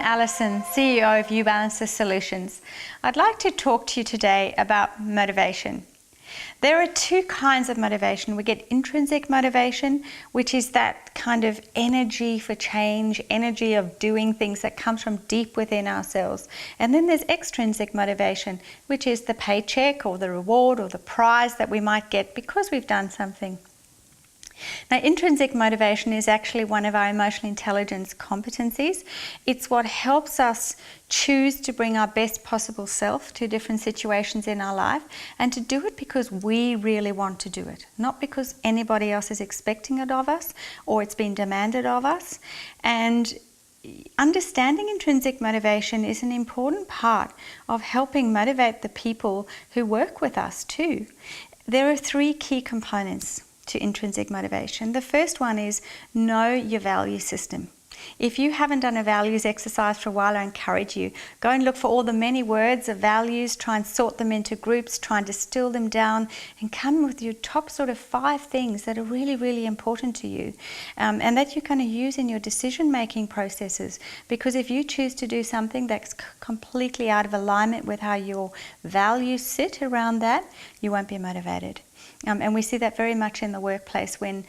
Allison, CEO of UBalancer Solutions. I'd like to talk to you today about motivation. There are two kinds of motivation. We get intrinsic motivation, which is that kind of energy for change, energy of doing things that comes from deep within ourselves. And then there's extrinsic motivation, which is the paycheck or the reward or the prize that we might get because we've done something. Now, intrinsic motivation is actually one of our emotional intelligence competencies. It's what helps us choose to bring our best possible self to different situations in our life, and to do it because we really want to do it, not because anybody else is expecting it of us or it's been demanded of us. And understanding intrinsic motivation is an important part of helping motivate the people who work with us too. There are three key components to intrinsic motivation. The first one is know your value system. If you haven't done a values exercise for a while, I encourage you, go and look for all the many words of values, try and sort them into groups, try and distill them down, and come with your top sort of 5 things that are really, really important to you, and that you're going to use in your decision-making processes. Because if you choose to do something that's completely out of alignment with how your values sit around that, you won't be motivated. And we see that very much in the workplace when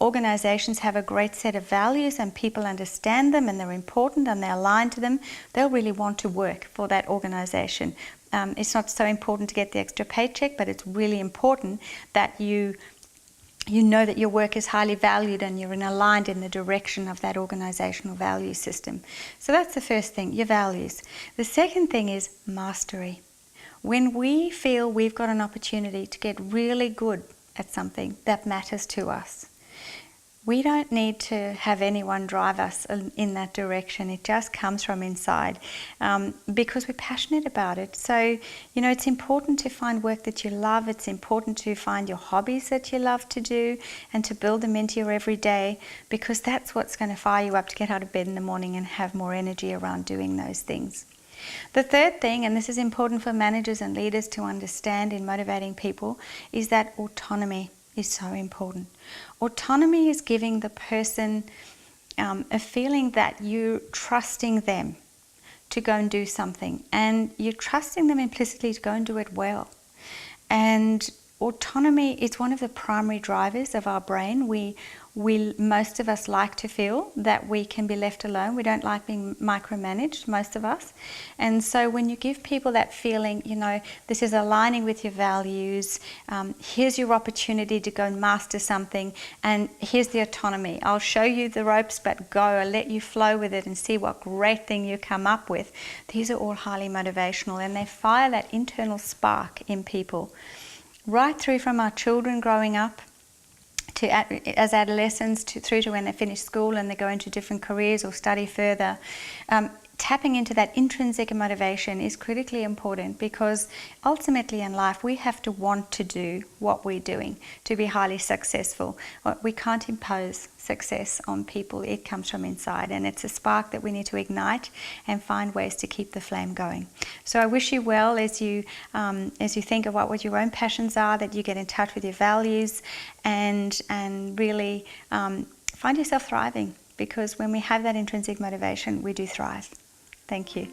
organizations have a great set of values and people understand them and they're important and they're aligned to them, they'll really want to work for that organization. It's not so important to get the extra paycheck, but it's really important that you know that your work is highly valued and you're aligned in the direction of that organizational value system. So that's the first thing, your values. The second thing is mastery. When we feel we've got an opportunity to get really good at something that matters to us, we don't need to have anyone drive us in that direction. It just comes from inside because we're passionate about it. So, it's important to find work that you love. It's important to find your hobbies that you love to do and to build them into your everyday, because that's what's going to fire you up to get out of bed in the morning and have more energy around doing those things. The third thing, and this is important for managers and leaders to understand in motivating people, is that autonomy is so important. Autonomy is giving the person a feeling that you're trusting them to go and do something, and you're trusting them implicitly to go and do it well. And autonomy is one of the primary drivers of our brain. Most of us like to feel that we can be left alone. We don't like being micromanaged, most of us. And so when you give people that feeling, this is aligning with your values, here's your opportunity to go and master something, and here's the autonomy. I'll show you the ropes, but go. I'll let you flow with it and see what great thing you come up with. These are all highly motivational, and they fire that internal spark in people. Right through from our children growing up, as adolescents, through to when they finish school and they go into different careers or study further. Tapping into that intrinsic motivation is critically important, because ultimately in life we have to want to do what we're doing to be highly successful. We can't impose success on people. It comes from inside, and it's a spark that we need to ignite and find ways to keep the flame going. So I wish you well as you think about what your own passions are, that you get in touch with your values and really find yourself thriving, because when we have that intrinsic motivation, we do thrive. Thank you.